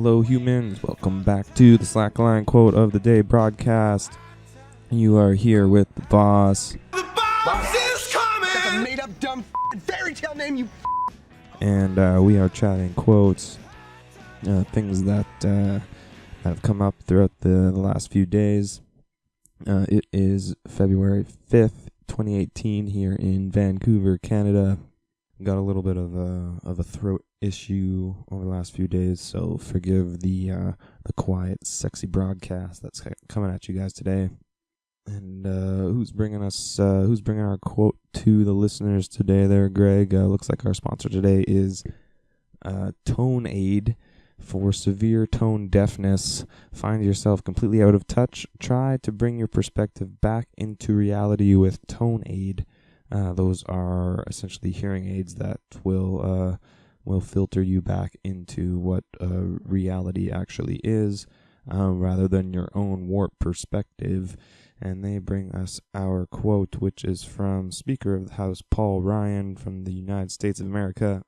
Hello humans, welcome back to the Slackline Quote of the Day broadcast. You are here with the boss. The boss is coming! That's a made-up dumb fairy tale name, you And we are chatting quotes, things that have come up throughout the last few days. It is February 5th, 2018 here in Vancouver, Canada. Got a little bit of a throat issue over the last few days, so forgive the quiet, sexy broadcast that's coming at you guys today. And who's bringing our quote to the listeners today? There, Greg. Looks like our sponsor today is Tone Aid for severe tone deafness. Find yourself completely out of touch? Try to bring your perspective back into reality with Tone Aid. Those are essentially hearing aids that will filter you back into what reality actually is, rather than your own warped perspective. And they bring us our quote, which is from Speaker of the House Paul Ryan from the United States of America.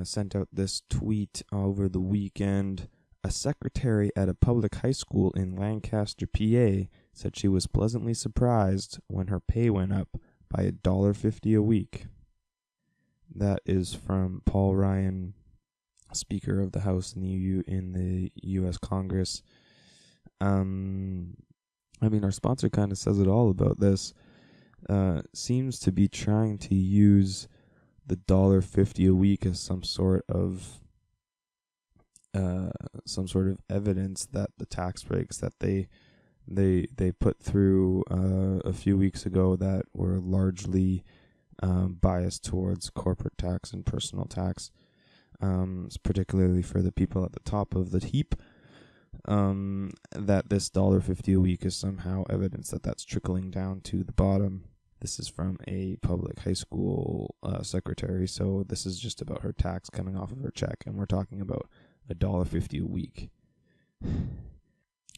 Sent out this tweet over the weekend. A secretary at a public high school in Lancaster, PA, said she was pleasantly surprised when her pay went up by $1.50 a week. That is from Paul Ryan, Speaker of the House in the U.S. Congress. Our sponsor kind of says it all about this. Seems to be trying to use the $1.50 a week as some sort of evidence that the tax breaks that they put through a few weeks ago that were largely biased towards corporate tax and personal tax, particularly for the people at the top of the heap, that this $1.50 a week is somehow evidence that that's trickling down to the bottom. This is from a public high school secretary, so this is just about her tax coming off of her check, and we're talking about $1.50 a week.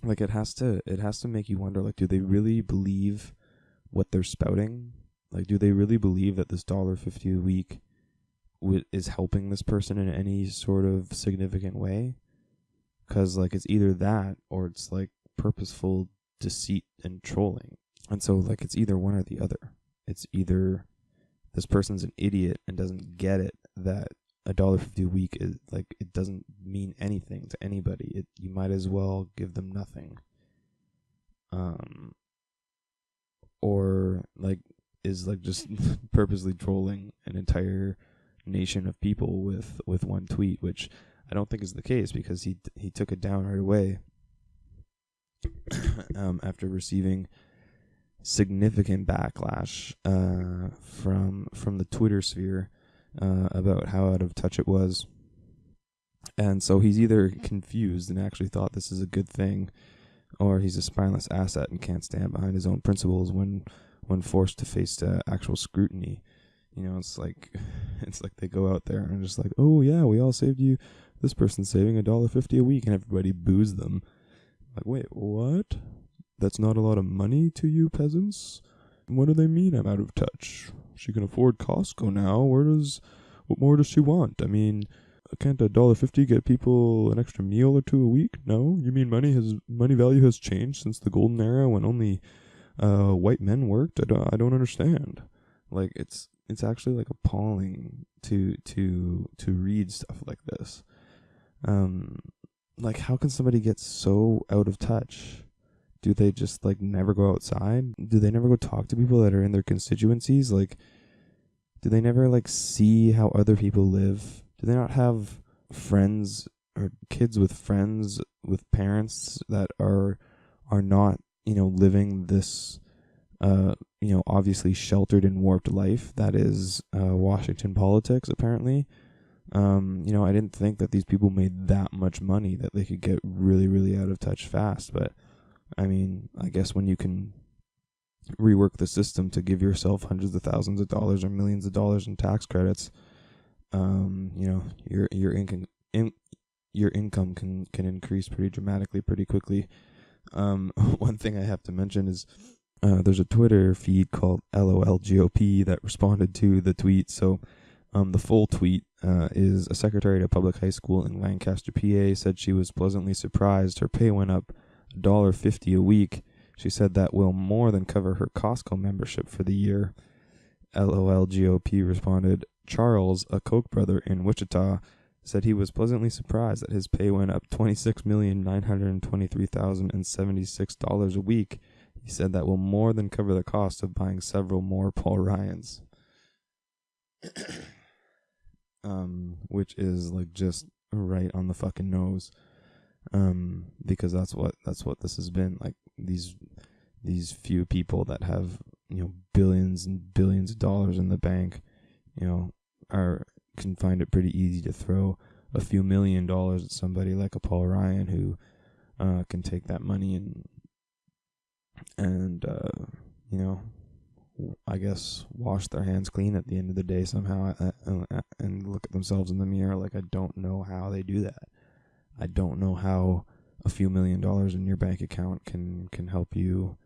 Like, it has to make you wonder, like, do they really believe what they're spouting? Like, do they really believe that this $1.50 a week is helping this person in any sort of significant way? Because, like, it's either that or it's, like, purposeful deceit and trolling. And so, like, it's either one or the other. It's either this person's an idiot and doesn't get it that $1.50 a week is, like, it doesn't mean anything to anybody. You might as well give them nothing. Or, like, is, like, just purposely trolling an entire nation of people with one tweet, which I don't think is the case, because he took it down right away after receiving significant backlash from the Twitter sphere about how out of touch it was. And so he's either confused and actually thought this is a good thing, or he's a spineless asset and can't stand behind his own principles when forced to face actual scrutiny. You know, it's like they go out there and just like, oh yeah, we all saved you. This person's saving $1.50 a week, and everybody boos them. Like, wait, what? That's not a lot of money to you peasants? What do they mean I'm out of touch? She can afford Costco now. What more does she want? I mean, can't $1.50 get people an extra meal or two a week? No? You mean money value has changed since the golden era when only white men worked? I don't understand. Like, it's actually, like, appalling to read stuff like this. Like, how can somebody get so out of touch? Do they just, like, never go outside? Do they never go talk to people that are in their constituencies? Like, do they never, like, see how other people live? Do they not have friends or kids with friends with parents that are not, living this, obviously sheltered and warped life that is Washington politics, apparently? I didn't think that these people made that much money that they could get really, really out of touch fast, but I mean, I guess when you can rework the system to give yourself hundreds of thousands of dollars or millions of dollars in tax credits, your income can increase pretty dramatically, pretty quickly. One thing I have to mention is there's a Twitter feed called LOLGOP that responded to the tweet. So the full tweet is a secretary at a public high school in Lancaster, PA, said she was pleasantly surprised her pay went up $1.50 a week. She said that will more than cover her Costco membership for the year. LOL GOP responded. Charles, a Koch brother in Wichita, said he was pleasantly surprised that his pay went up $26,923,076 a week. He said that will more than cover the cost of buying several more Paul Ryans. Which is like just right on the fucking nose. Because that's what this has been. Like these few people that have, billions and billions of dollars in the bank, can find it pretty easy to throw a few $1 million at somebody like a Paul Ryan who can take that money and I guess wash their hands clean at the end of the day somehow and look at themselves in the mirror. Like, I don't know how they do that. I don't know how a few $1 million in your bank account can help you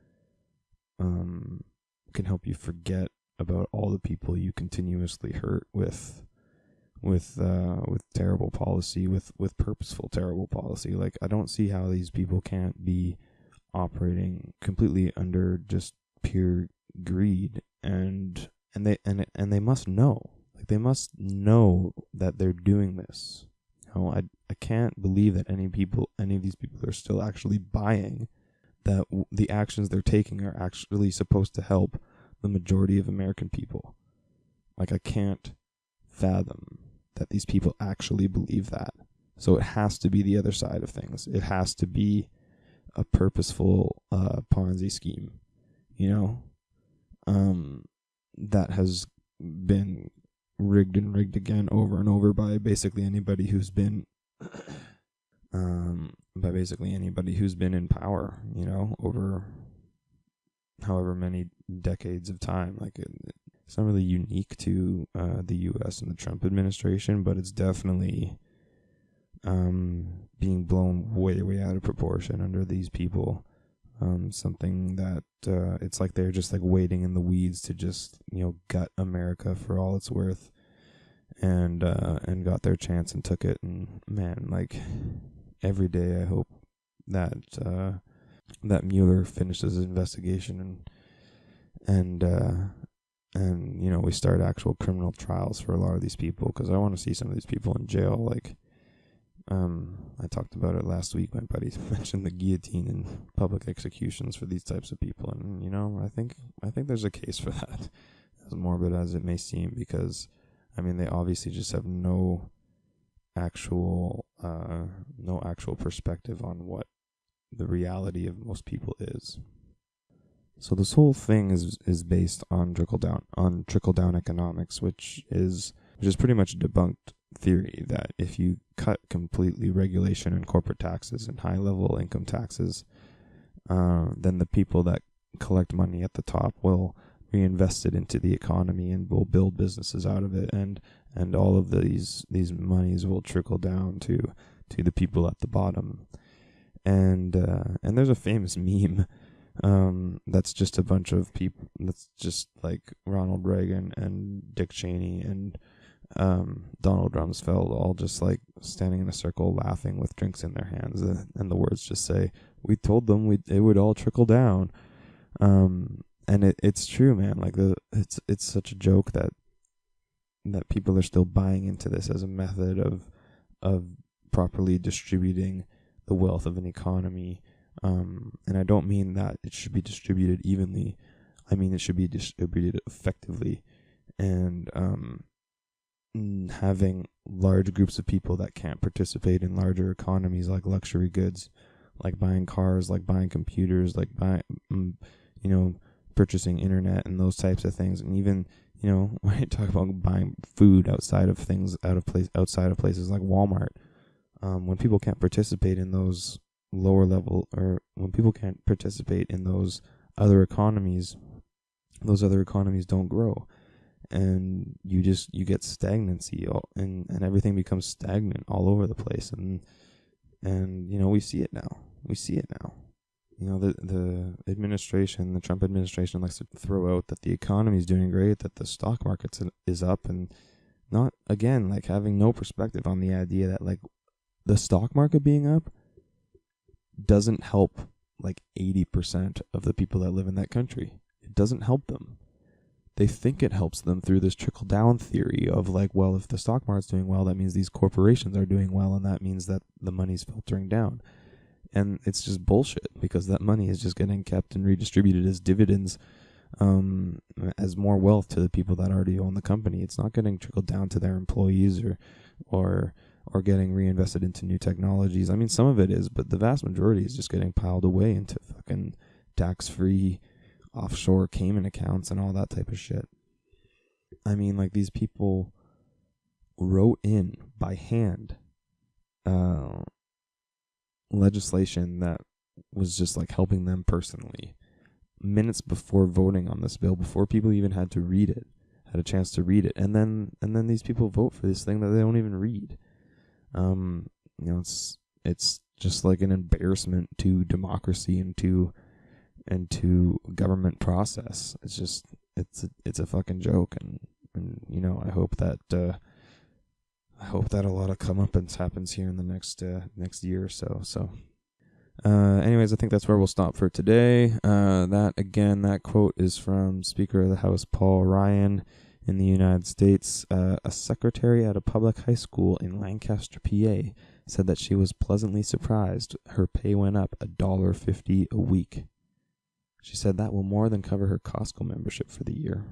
forget about all the people you continuously hurt with terrible policy, with purposeful terrible policy. Like, I don't see how these people can't be operating completely under just pure greed, and they must know. Like, they must know that they're doing this. I can't believe that any of these people are still actually buying that the actions they're taking are actually supposed to help the majority of American people. Like, I can't fathom that these people actually believe that. So it has to be the other side of things. It has to be a purposeful Ponzi scheme, that has been rigged and rigged again over and over by basically anybody who's been in power, over however many decades of time. Like, it's not really unique to the U.S. and the Trump administration, but it's definitely being blown way, way out of proportion under these people. Something that it's like they're just like waiting in the weeds to just gut America for all it's worth, and got their chance and took it. And man, like, every day I hope that Mueller finishes his investigation and we start actual criminal trials for a lot of these people, because I want to see some of these people in jail. Like, I talked about it last week. My buddies mentioned the guillotine and public executions for these types of people, and I think there's a case for that, as morbid as it may seem, because they obviously just have no actual perspective on what the reality of most people is. So this whole thing is based on trickle down economics, which is pretty much a debunked theory that if you cut completely regulation and corporate taxes and high level income taxes, then the people that collect money at the top will reinvest it into the economy and will build businesses out of it, and all of these monies will trickle down to the people at the bottom. And there's a famous meme that's just a bunch of people, that's just like Ronald Reagan and Dick Cheney and Donald Rumsfeld all just like standing in a circle laughing with drinks in their hands, and the words just say, "We told them it would all trickle down." And it's true, man. Like, it's such a joke that people are still buying into this as a method of properly distributing the wealth of an economy. And I don't mean that it should be distributed evenly. I mean it should be distributed effectively, and having large groups of people that can't participate in larger economies, like luxury goods, like buying cars, like buying computers, like purchasing internet and those types of things. And even when you talk about buying food outside of places like Walmart, when people can't participate in those lower level, or when people can't participate in those other economies don't grow, and you get stagnancy, and everything becomes stagnant all over the place. And we see it now. The administration, the Trump administration, likes to throw out that the economy is doing great, that the stock market is up, and Not, again, like having no perspective on the idea that like the stock market being up doesn't help like 80% of the people that live in that country. It doesn't help them. They think it helps them through this trickle-down theory of like, well, if the stock market's doing well, that means these corporations are doing well, and that means that the money's filtering down. And it's just bullshit, because that money is just getting kept and redistributed as dividends, as more wealth to the people that already own the company. It's not getting trickled down to their employees or getting reinvested into new technologies. I mean, some of it is, but the vast majority is just getting piled away into fucking tax-free offshore Cayman accounts and all that type of shit. I mean, like, these people wrote in by hand legislation that was just like helping them personally minutes before voting on this bill, before people even had to read it, had a chance to read it, and then these people vote for this thing that they don't even read. It's just like an embarrassment to democracy and to government process. It's just it's a fucking joke, and I hope that a lot of comeuppance happens here in the next year or so. So, anyways, I think that's where we'll stop for today. That quote is from Speaker of the House Paul Ryan in the United States. A secretary at a public high school in Lancaster, PA, said that she was pleasantly surprised her pay went up $1.50 a week. She said that will more than cover her Costco membership for the year.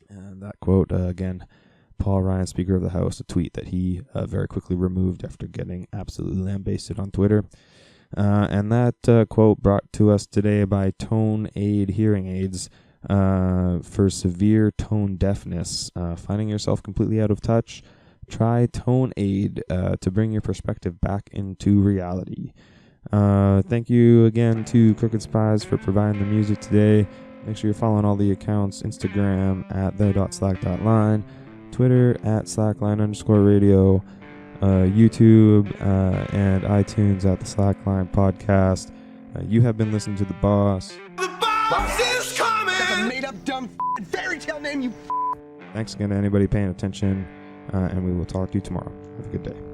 And that quote, again, Paul Ryan, Speaker of the House, a tweet that he very quickly removed after getting absolutely lambasted on Twitter. And that quote brought to us today by Tone Aid Hearing Aids for severe tone deafness. Finding yourself completely out of touch? Try Tone Aid to bring your perspective back into reality. Thank you again to Crooked Spies for providing the music today. Make sure you're following all the accounts: Instagram at the.slack.line, Twitter at slackline_radio, YouTube and iTunes at the Slackline Podcast. You have been listening to The Boss. The boss is coming! That's a made-up dumb fairy tale name, you. Thanks again to anybody paying attention, and we will talk to you tomorrow. Have a good day.